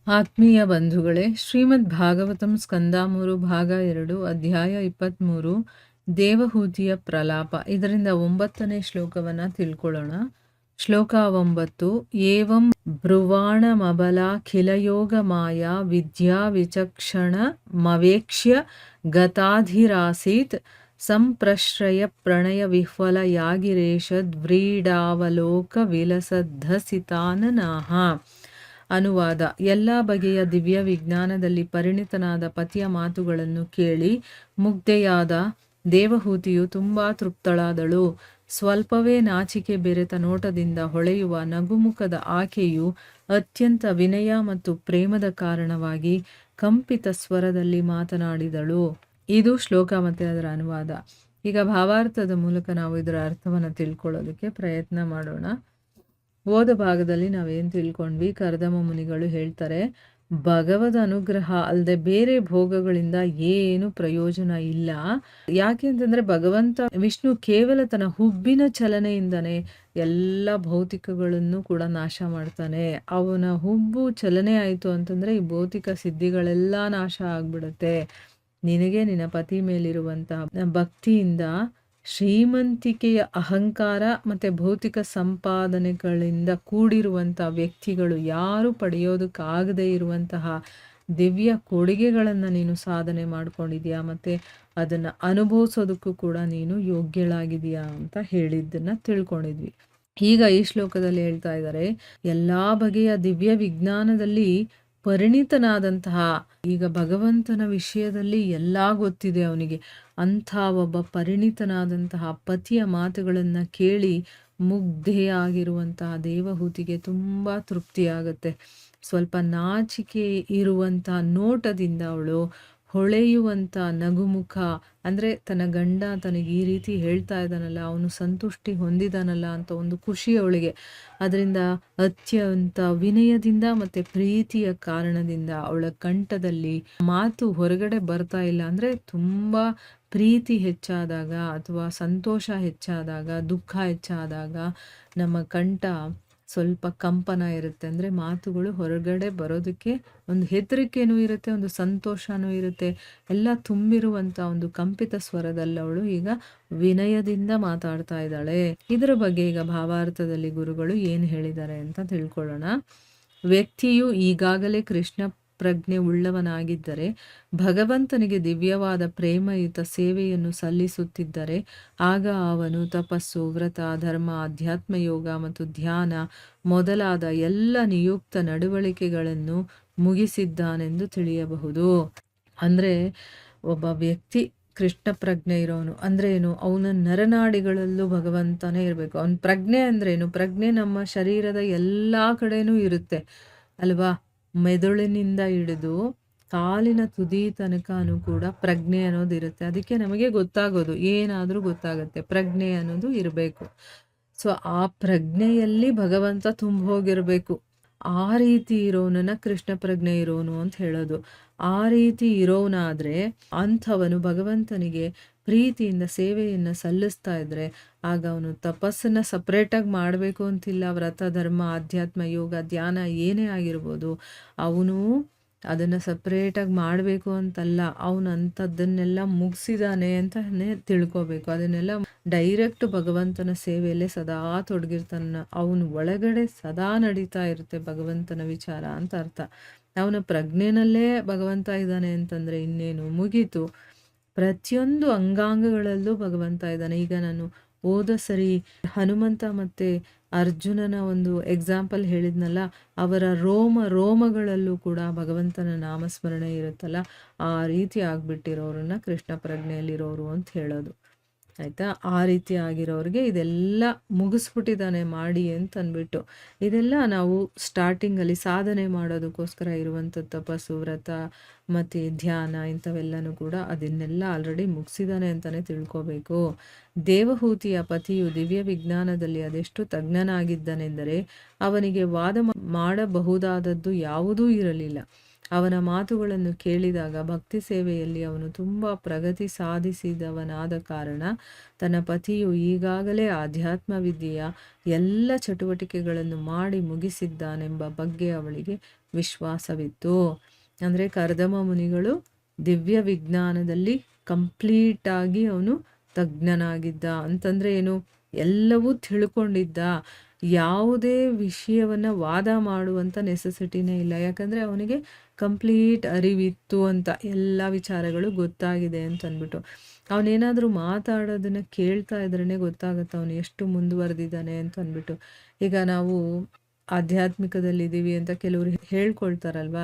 ಆತ್ಮೀಯ ಬಂಧುಗಳೇ, ಶ್ರೀಮದ್ ಭಾಗವತಂ ಸ್ಕಂದ 3 ಭಾಗ 2 ಅಧ್ಯಾಯ 23 ದೇವಹೂತಿಯ ಪ್ರಲಾಪ. ಇದರಿಂದ 9ನೇ ಶ್ಲೋಕವನ್ನು ತಿಳ್ಕೊಳ್ಳೋಣ. ಶ್ಲೋಕ 9. ಏವಂ ಬ್ರುವಾಣಮಬಲಾಖಿಲಯೋಗ ಮಾಯಾ ವಿದ್ಯಾ ವಿಚಕ್ಷಣ ಮವೇಕ್ಷ್ಯ ಗತಾಧಿರಾಸೀತ್ ಸಂಪ್ರಶ್ರಯ ಪ್ರಣಯ ವಿಹ್ವಲ ಯಾಗಿರೇಷದ್ವ್ರೀಡಾವಲೋಕ ವಿಲಸದ್ಧಸಿತಾನನಾಹ. ಅನುವಾದ. ಎಲ್ಲ ಬಗೆಯ ದಿವ್ಯ ವಿಜ್ಞಾನದಲ್ಲಿ ಪರಿಣಿತನಾದ ಪತಿಯ ಮಾತುಗಳನ್ನು ಕೇಳಿ ಮುಗ್ಧೆಯಾದ ದೇವಹೂತಿಯು ತುಂಬಾ ತೃಪ್ತಳಾದಳು. ಸ್ವಲ್ಪವೇ ನಾಚಿಕೆ ಬೆರೆತ ನೋಟದಿಂದ ಹೊಳೆಯುವ ನಗುಮುಖದ ಆಕೆಯು ಅತ್ಯಂತ ವಿನಯ ಮತ್ತು ಪ್ರೇಮದ ಕಾರಣವಾಗಿ ಕಂಪಿತ ಸ್ವರದಲ್ಲಿ ಮಾತನಾಡಿದಳು. ಇದು ಶ್ಲೋಕ ಮತ್ತು ಅದರ ಅನುವಾದ. ಈಗ ಭಾವಾರ್ಥದ ಮೂಲಕ ನಾವು ಇದರ ಅರ್ಥವನ್ನು ತಿಳ್ಕೊಳ್ಳೋದಕ್ಕೆ ಪ್ರಯತ್ನ ಮಾಡೋಣ. ಓದ ಭಾಗದಲ್ಲಿ ನಾವೇನು ತಿಳ್ಕೊಂಡ್ವಿ, ಕರ್ದಮ ಮುನಿಗಳು ಹೇಳ್ತಾರೆ, ಭಗವದ್ ಅನುಗ್ರಹ ಅಲ್ಲದೆ ಬೇರೆ ಭೋಗಗಳಿಂದ ಏನು ಪ್ರಯೋಜನ ಇಲ್ಲ. ಯಾಕೆ ಅಂತಂದ್ರೆ ಭಗವಂತ ವಿಷ್ಣು ಕೇವಲ ತನ್ನ ಹುಬ್ಬಿನ ಚಲನೆಯಿಂದನೇ ಎಲ್ಲ ಭೌತಿಕಗಳನ್ನು ಕೂಡ ನಾಶ ಮಾಡ್ತಾನೆ. ಅವನ ಹುಬ್ಬು ಚಲನೆ ಆಯಿತು ಅಂತಂದ್ರೆ ಈ ಭೌತಿಕ ಸಿದ್ಧಿಗಳೆಲ್ಲ ನಾಶ ಆಗ್ಬಿಡುತ್ತೆ. ನಿನಗೆ ನಿನ್ನ ಪತಿ ಮೇಲಿರುವಂತಹ ಭಕ್ತಿಯಿಂದ ಶ್ರೀಮಂತಿಕೆಯ ಅಹಂಕಾರ ಮತ್ತು ಭೌತಿಕ ಸಂಪಾದನೆಗಳಿಂದ ಕೂಡಿರುವಂಥ ವ್ಯಕ್ತಿಗಳು ಯಾರು ಪಡೆಯೋದಕ್ಕಾಗದೇ ಇರುವಂತಹ ದಿವ್ಯ ಕೊಡುಗೆಗಳನ್ನು ನೀನು ಸಾಧನೆ ಮಾಡ್ಕೊಂಡಿದ್ಯಾ, ಮತ್ತು ಅದನ್ನು ಅನುಭವಿಸೋದಕ್ಕೂ ಕೂಡ ನೀನು ಯೋಗ್ಯಳಾಗಿದೆಯಾ ಅಂತ ಹೇಳಿದ್ದನ್ನು ತಿಳ್ಕೊಂಡಿದ್ವಿ. ಈಗ ಈ ಶ್ಲೋಕದಲ್ಲಿ ಹೇಳ್ತಾ ಇದ್ದಾರೆ, ಎಲ್ಲ ಬಗೆಯ ದಿವ್ಯ ವಿಜ್ಞಾನದಲ್ಲಿ ಪರಿಣಿತನಾದಂತಹ, ಈಗ ಭಗವಂತನ ವಿಷಯದಲ್ಲಿ ಎಲ್ಲ ಗೊತ್ತಿದೆ ಅವನಿಗೆ, ಅಂಥ ಒಬ್ಬ ಪರಿಣಿತನಾದಂತಹ ಪತಿಯ ಮಾತುಗಳನ್ನು ಕೇಳಿ ಮುಗ್ಧೆಯಾಗಿರುವಂತಹ ದೇವಹೂತಿಗೆ ತುಂಬ ತೃಪ್ತಿಯಾಗುತ್ತೆ. ಸ್ವಲ್ಪ ನಾಚಿಕೆ ಇರುವಂತಹ ನೋಟದಿಂದ ಅವಳು ಹೊಳೆಯುವಂಥ ನಗುಮುಖ, ಅಂದರೆ ತನ್ನ ಗಂಡ ತನಗೆ ಈ ರೀತಿ ಹೇಳ್ತಾ ಇದ್ದಾನಲ್ಲ, ಅವನು ಸಂತುಷ್ಟಿ ಹೊಂದಿದಾನಲ್ಲ ಅಂತ ಒಂದು ಖುಷಿ ಅವಳಿಗೆ. ಅದರಿಂದ ಅತ್ಯಂತ ವಿನಯದಿಂದ ಮತ್ತು ಪ್ರೀತಿಯ ಕಾರಣದಿಂದ ಅವಳ ಕಂಠದಲ್ಲಿ ಮಾತು ಹೊರಗಡೆ ಬರ್ತಾ ಇಲ್ಲ. ಅಂದರೆ ತುಂಬ ಪ್ರೀತಿ ಹೆಚ್ಚಾದಾಗ ಅಥವಾ ಸಂತೋಷ ಹೆಚ್ಚಾದಾಗ, ದುಃಖ ಹೆಚ್ಚಾದಾಗ ನಮ್ಮ ಕಂಠ ಸ್ವಲ್ಪ ಕಂಪನ ಇರುತ್ತೆ. ಅಂದರೆ ಮಾತುಗಳು ಹೊರಗಡೆ ಬರೋದಕ್ಕೆ ಒಂದು ಹೆದರಿಕೆನೂ ಇರುತ್ತೆ, ಒಂದು ಸಂತೋಷನೂ ಇರುತ್ತೆ, ಎಲ್ಲ ತುಂಬಿರುವಂಥ ಒಂದು ಕಂಪಿತ ಸ್ವರದಲ್ಲಿ ಅವಳು ಈಗ ವಿನಯದಿಂದ ಮಾತಾಡ್ತಾ ಇದ್ದಾಳೆ. ಇದರ ಬಗ್ಗೆ ಈಗ ಭಾವಾರ್ಥದಲ್ಲಿ ಗುರುಗಳು ಏನು ಹೇಳಿದ್ದಾರೆ ಅಂತ ತಿಳ್ಕೊಳ್ಳೋಣ. ವ್ಯಕ್ತಿಯು ಈಗಾಗಲೇ ಕೃಷ್ಣ ಪ್ರಜ್ಞೆ ಉಳ್ಳವನಾಗಿದ್ದರೆ, ಭಗವಂತನಿಗೆ ದಿವ್ಯವಾದ ಪ್ರೇಮಯುತ ಸೇವೆಯನ್ನು ಸಲ್ಲಿಸುತ್ತಿದ್ದರೆ, ಆಗ ಅವನು ತಪಸ್ಸು, ವ್ರತ, ಧರ್ಮ, ಅಧ್ಯಾತ್ಮ ಯೋಗ ಮತ್ತು ಧ್ಯಾನ ಮೊದಲಾದ ಎಲ್ಲ ನಿಯುಕ್ತ ನಡವಳಿಕೆಗಳನ್ನು ಮುಗಿಸಿದ್ದಾನೆಂದು ತಿಳಿಯಬಹುದು. ಅಂದರೆ ಒಬ್ಬ ವ್ಯಕ್ತಿ ಕೃಷ್ಣ ಪ್ರಜ್ಞೆ ಇರೋನು ಅಂದ್ರೆ ಏನು, ಅವನ ನರನಾಡಿಗಳಲ್ಲೂ ಭಗವಂತನೇ ಇರಬೇಕು. ಅವನ ಪ್ರಜ್ಞೆ ಅಂದ್ರೇನು, ಪ್ರಜ್ಞೆ ನಮ್ಮ ಶರೀರದ ಎಲ್ಲ ಕಡೆನೂ ಇರುತ್ತೆ ಅಲ್ವಾ. ಮೆದುಳಿನಿಂದ ಹಿಡಿದು ಕಾಲಿನ ತುದಿ ತನಕನೂ ಕೂಡ ಪ್ರಜ್ಞೆ ಅನ್ನೋದು ಇರುತ್ತೆ. ಅದಕ್ಕೆ ನಮಗೆ ಗೊತ್ತಾಗೋದು, ಏನಾದರೂ ಗೊತ್ತಾಗುತ್ತೆ, ಪ್ರಜ್ಞೆ ಅನ್ನೋದು ಇರಬೇಕು. ಸೊ ಆ ಪ್ರಜ್ಞೆಯಲ್ಲಿ ಭಗವಂತ ಹೋಗಿರಬೇಕು. ಆ ರೀತಿ ಇರೋನನ್ನ ಕೃಷ್ಣ ಪ್ರಜ್ಞೆ ಇರೋನು ಅಂತ ಹೇಳೋದು. ಆ ರೀತಿ ಇರೋನಾದ್ರೆ ಅಂಥವನು ಭಗವಂತನಿಗೆ ಪ್ರೀತಿಯಿಂದ ಸೇವೆಯನ್ನು ಸಲ್ಲಿಸ್ತಾ ಇದ್ರೆ, ಆಗ ಅವನು ತಪಸ್ಸನ್ನು ಸಪ್ರೇಟಾಗಿ ಮಾಡಬೇಕು ಅಂತಿಲ್ಲ. ವ್ರತ, ಧರ್ಮ, ಅಧ್ಯಾತ್ಮ, ಯೋಗ, ಧ್ಯಾನ ಏನೇ ಆಗಿರ್ಬೋದು, ಅವನು ಅದನ್ನು ಸಪ್ರೇಟಾಗಿ ಮಾಡಬೇಕು ಅಂತಲ್ಲ. ಅವನು ಅಂಥದ್ದನ್ನೆಲ್ಲ ಮುಗಿಸಿದಾನೆ ಅಂತಲೇ ತಿಳ್ಕೊಬೇಕು. ಅದನ್ನೆಲ್ಲ ಡೈರೆಕ್ಟ್ ಭಗವಂತನ ಸೇವೆಯಲ್ಲೇ ಸದಾ ತೊಡಗಿರ್ತಾನೆ. ಅವನು ಒಳಗಡೆ ಸದಾ ನಡೀತಾ ಇರುತ್ತೆ ಭಗವಂತನ ವಿಚಾರ ಅಂತ ಅರ್ಥ. ಅವನ ಪ್ರಜ್ಞೆನಲ್ಲೇ ಭಗವಂತ ಇದ್ದಾನೆ ಅಂತಂದರೆ ಇನ್ನೇನು, ಮುಗೀತು. ಪ್ರತಿಯೊಂದು ಅಂಗಾಂಗಗಳಲ್ಲೂ ಭಗವಂತ ಇದ್ದಾನೆ. ಈಗ ನಾನು ಹೋದ ಸರಿ ಹನುಮಂತ ಮತ್ತು ಅರ್ಜುನನ ಒಂದು ಎಕ್ಸಾಂಪಲ್ ಹೇಳಿದ್ನಲ್ಲ, ಅವರ ರೋಮಗಳಲ್ಲೂ ಕೂಡ ಭಗವಂತನ ನಾಮಸ್ಮರಣೆ ಇರುತ್ತಲ್ಲ, ಆ ರೀತಿ ಆಗ್ಬಿಟ್ಟಿರೋರನ್ನ ಕೃಷ್ಣ ಪ್ರಜ್ಞೆಯಲ್ಲಿರೋರು ಅಂತ ಹೇಳೋದು. ಆಯಿತಾ. ಆ ರೀತಿ ಆಗಿರೋರಿಗೆ ಇದೆಲ್ಲ ಮುಗಿಸ್ಬಿಟ್ಟಿದ್ದಾನೆ ಮಾಡಿ ಅಂತ ಅಂದ್ಬಿಟ್ಟು, ಇದೆಲ್ಲ ನಾವು ಸ್ಟಾರ್ಟಿಂಗಲ್ಲಿ ಸಾಧನೆ ಮಾಡೋದಕ್ಕೋಸ್ಕರ ಇರುವಂಥ ತಪಸ್ಸು, ವ್ರತ ಮತ್ತು ಧ್ಯಾನ ಇಂಥವೆಲ್ಲನೂ ಕೂಡ ಅದನ್ನೆಲ್ಲ ಆಲ್ರೆಡಿ ಮುಗಿಸಿದಾನೆ ಅಂತಲೇ ತಿಳ್ಕೊಬೇಕು. ದೇವಹೂತಿಯ ಪತಿಯು ದಿವ್ಯ ವಿಜ್ಞಾನದಲ್ಲಿ ಅದೆಷ್ಟು ತಜ್ಞನಾಗಿದ್ದನೆಂದರೆ, ಅವನಿಗೆ ವಾದ ಮಾಡಬಹುದಾದದ್ದು ಯಾವುದೂ ಇರಲಿಲ್ಲ. ಅವನ ಮಾತುಗಳನ್ನು ಕೇಳಿದಾಗ ಭಕ್ತಿ ಸೇವೆಯಲ್ಲಿ ಅವನು ತುಂಬ ಪ್ರಗತಿ ಸಾಧಿಸಿದವನಾದ ಕಾರಣ ತನ್ನ ಪತಿಯು ಈಗಾಗಲೇ ಆಧ್ಯಾತ್ಮ ವಿದ್ಯೆಯ ಎಲ್ಲ ಚಟುವಟಿಕೆಗಳನ್ನು ಮಾಡಿ ಮುಗಿಸಿದ್ದಾನೆಂಬ ಬಗ್ಗೆ ಅವಳಿಗೆ ವಿಶ್ವಾಸವಿತ್ತು. ಅಂದರೆ ಕರ್ದಮ ಮುನಿಗಳು ದಿವ್ಯ ವಿಜ್ಞಾನದಲ್ಲಿ ಕಂಪ್ಲೀಟಾಗಿ ಅವನು ತಜ್ಞನಾಗಿದ್ದ. ಅಂತಂದರೆ ಏನು, ಎಲ್ಲವೂ ತಿಳ್ಕೊಂಡಿದ್ದ. ಯಾವುದೇ ವಿಷಯವನ್ನು ವಾದ ಮಾಡುವಂಥ ನೆಸೆಸಿಟಿನೇ ಇಲ್ಲ. ಯಾಕಂದರೆ ಅವನಿಗೆ ಕಂಪ್ಲೀಟ್ ಅರಿವಿತ್ತು ಅಂತ, ಎಲ್ಲ ವಿಚಾರಗಳು ಗೊತ್ತಾಗಿದೆ ಅಂತ ಅಂದ್ಬಿಟ್ಟು. ಅವನೇನಾದರೂ ಮಾತಾಡೋದನ್ನು ಕೇಳ್ತಾ ಇದ್ರೇ ಗೊತ್ತಾಗುತ್ತೆ ಅವನು ಎಷ್ಟು ಮುಂದುವರೆದಿದ್ದಾನೆ ಅಂತ ಅಂದ್ಬಿಟ್ಟು. ಈಗ ನಾವು ಆಧ್ಯಾತ್ಮಿಕದಲ್ಲಿದ್ದೀವಿ ಅಂತ ಕೆಲವರು ಹೇಳ್ಕೊಳ್ತಾರಲ್ವ,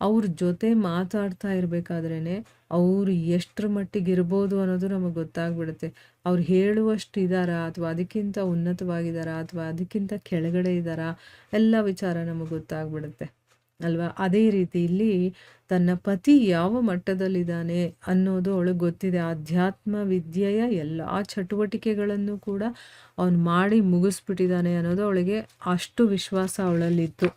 ಅವ್ರ ಜೊತೆ ಮಾತಾಡ್ತಾ ಇರಬೇಕಾದ್ರೇ ಅವರು ಎಷ್ಟರ ಮಟ್ಟಿಗೆ ಇರ್ಬೋದು ಅನ್ನೋದು ನಮಗೆ ಗೊತ್ತಾಗ್ಬಿಡುತ್ತೆ. ಅವ್ರು ಹೇಳುವಷ್ಟು ಇದ್ದಾರಾ, ಅಥವಾ ಅದಕ್ಕಿಂತ ಉನ್ನತವಾಗಿದ್ದಾರಾ, ಅಥವಾ ಅದಕ್ಕಿಂತ ಕೆಳಗಡೆ ಇದ್ದಾರಾ, ಎಲ್ಲ ವಿಚಾರ ನಮಗೆ ಗೊತ್ತಾಗ್ಬಿಡುತ್ತೆ ಅಲ್ವಾ. ಅದೇ ರೀತಿ ಇಲ್ಲಿ ತನ್ನ ಪತಿ ಯಾವ ಮಟ್ಟದಲ್ಲಿದ್ದಾನೆ ಅನ್ನೋದು ಅವಳಿಗೆ ಗೊತ್ತಿದೆ. ಆಧ್ಯಾತ್ಮ ವಿದ್ಯೆಯ ಎಲ್ಲ ಚಟುವಟಿಕೆಗಳನ್ನು ಕೂಡ ಅವನು ಮಾಡಿ ಮುಗಿಸ್ಬಿಟ್ಟಿದ್ದಾನೆ ಅನ್ನೋದು ಅವಳಿಗೆ ಅಷ್ಟು ವಿಶ್ವಾಸ ಅವಳಲ್ಲಿತ್ತು.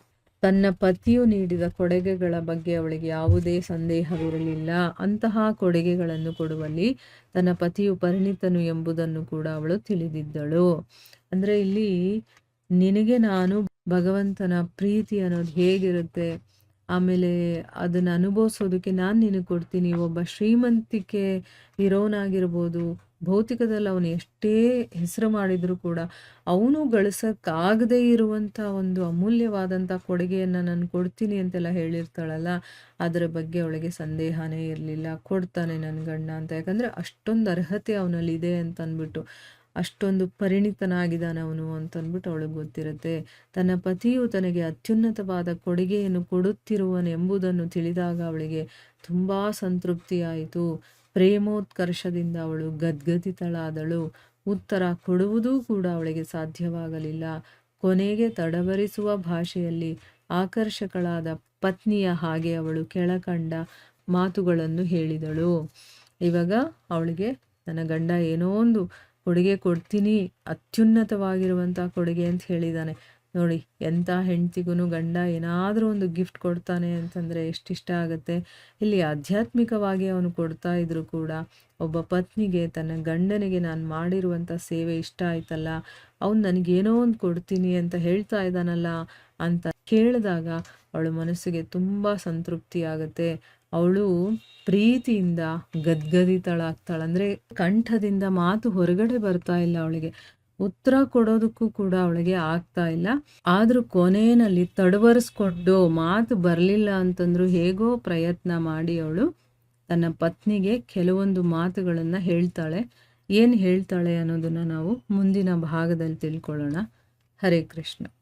ತನ್ನ ಪತಿಯು ನೀಡಿದ ಕೊಡುಗೆಗಳ ಬಗ್ಗೆ ಅವಳಿಗೆ ಯಾವುದೇ ಸಂದೇಹವಿರಲಿಲ್ಲ. ಅಂತಹ ಕೊಡುಗೆಗಳನ್ನು ಕೊಡುವಲ್ಲಿ ತನ್ನ ಪತಿಯು ಪರಿಣಿತನು ಎಂಬುದನ್ನು ಕೂಡ ಅವಳು ತಿಳಿದಿದ್ದಳು. ಅಂದರೆ ಇಲ್ಲಿ ನಿನಗೆ ನಾನು ಭಗವಂತನ ಪ್ರೀತಿ ಅನ್ನೋದು ಹೇಗಿರುತ್ತೆ, ಆಮೇಲೆ ಅದನ್ನು ಅನುಭವಿಸೋದಕ್ಕೆ ನಾನು ನಿನಗೆ ಕೊಡ್ತೀನಿ. ಒಬ್ಬ ಶ್ರೀಮಂತಿಕೆ ಇರೋನಾಗಿರ್ಬೋದು, ಭೌತಿಕದಲ್ಲಿ ಅವನು ಎಷ್ಟೇ ಹೆಸರು ಮಾಡಿದರೂ ಕೂಡ ಅವನು ಗಳಿಸೋಕ್ಕಾಗದೇ ಇರುವಂಥ ಒಂದು ಅಮೂಲ್ಯವಾದಂಥ ಕೊಡುಗೆಯನ್ನು ನಾನು ಕೊಡ್ತೀನಿ ಅಂತೆಲ್ಲ ಹೇಳಿರ್ತಾಳಲ್ಲ, ಅದರ ಬಗ್ಗೆ ಅವಳಿಗೆ ಸಂದೇಹನೇ ಇರಲಿಲ್ಲ. ಕೊಡ್ತಾನೆ ನನ್ನ ಗಂಡ ಅಂತ. ಯಾಕಂದರೆ ಅಷ್ಟೊಂದು ಅರ್ಹತೆ ಅವನಲ್ಲಿದೆ ಅಂತ ಅಂದ್ಬಿಟ್ಟು, ಅಷ್ಟೊಂದು ಪರಿಣಿತನಾಗಿದ್ದಾನೆ ಅವನು ಅಂತಂದ್ಬಿಟ್ಟು ಅವಳಿಗೆ ಗೊತ್ತಿರುತ್ತೆ. ತನ್ನ ಪತಿಯು ತನಗೆ ಅತ್ಯುನ್ನತವಾದ ಕೊಡುಗೆಯನ್ನು ಕೊಡುತ್ತಿರುವನೆಂಬುದನ್ನು ತಿಳಿದಾಗ ಅವಳಿಗೆ ತುಂಬ ಸಂತೃಪ್ತಿಯಾಯಿತು. ಪ್ರೇಮೋತ್ಕರ್ಷದಿಂದ ಅವಳು ಗದ್ಗದಿತಳಾದಳು. ಉತ್ತರ ಕೊಡುವುದೂ ಕೂಡ ಅವಳಿಗೆ ಸಾಧ್ಯವಾಗಲಿಲ್ಲ. ಕೊನೆಗೆ ತಡವರಿಸುವ ಭಾಷೆಯಲ್ಲಿ ಆಕರ್ಷಕಳಾದ ಪತ್ನಿಯ ಹಾಗೆ ಅವಳು ಕೆಳಕಂಡ ಮಾತುಗಳನ್ನು ಹೇಳಿದಳು. ಇವಾಗ ಅವಳಿಗೆ ನನ್ನ ಗಂಡ ಏನೋ ಒಂದು ಕೊಡುಗೆ ಕೊಡ್ತೀನಿ, ಅತ್ಯುನ್ನತವಾಗಿರುವಂಥ ಕೊಡುಗೆ ಅಂತ ಹೇಳಿದ್ದಾನೆ. ನೋಡಿ, ಎಂಥ ಹೆಂಡ್ತಿಗೂ ಗಂಡ ಏನಾದರೂ ಒಂದು ಗಿಫ್ಟ್ ಕೊಡ್ತಾನೆ ಅಂತಂದರೆ ಎಷ್ಟಿಷ್ಟ ಆಗುತ್ತೆ. ಇಲ್ಲಿ ಆಧ್ಯಾತ್ಮಿಕವಾಗಿ ಅವನು ಕೊಡ್ತಾ ಇದ್ರೂ ಕೂಡ ಒಬ್ಬ ಪತ್ನಿಗೆ ತನ್ನ ಗಂಡನಿಗೆ ನಾನು ಮಾಡಿರುವಂಥ ಸೇವೆ ಇಷ್ಟ ಆಯ್ತಲ್ಲ, ಅವ್ನು ನನಗೇನೋ ಒಂದು ಕೊಡ್ತೀನಿ ಅಂತ ಹೇಳ್ತಾ ಇದ್ದಾನಲ್ಲ ಅಂತ ಕೇಳಿದಾಗ ಅವಳ ಮನಸ್ಸಿಗೆ ತುಂಬ ಸಂತೃಪ್ತಿ ಆಗುತ್ತೆ. ಅವಳು ಪ್ರೀತಿಯಿಂದ ಗದ್ಗದಿತಳಾಗ್ತಾಳೆ. ಅಂದರೆ ಕಂಠದಿಂದ ಮಾತು ಹೊರಗಡೆ ಬರ್ತಾ ಇಲ್ಲ ಅವಳಿಗೆ. ಉತ್ತರ ಕೊಡೋದಕ್ಕೂ ಕೂಡ ಅವಳಿಗೆ ಆಗ್ತಾ ಇಲ್ಲ. ಆದರೂ ಕೊನೆಯಲ್ಲಿ ತಡವರಿಸ್ಕೊಂಡು ಮಾತು ಬರಲಿಲ್ಲ ಅಂತಂದ್ರು ಹೇಗೋ ಪ್ರಯತ್ನ ಮಾಡಿ ಅವಳು ತನ್ನ ಪತ್ನಿಗೆ ಕೆಲವೊಂದು ಮಾತುಗಳನ್ನು ಹೇಳ್ತಾಳೆ. ಏನು ಹೇಳ್ತಾಳೆ ಅನ್ನೋದನ್ನು ನಾವು ಮುಂದಿನ ಭಾಗದಲ್ಲಿ ತಿಳ್ಕೊಳ್ಳೋಣ. ಹರೇ ಕೃಷ್ಣ.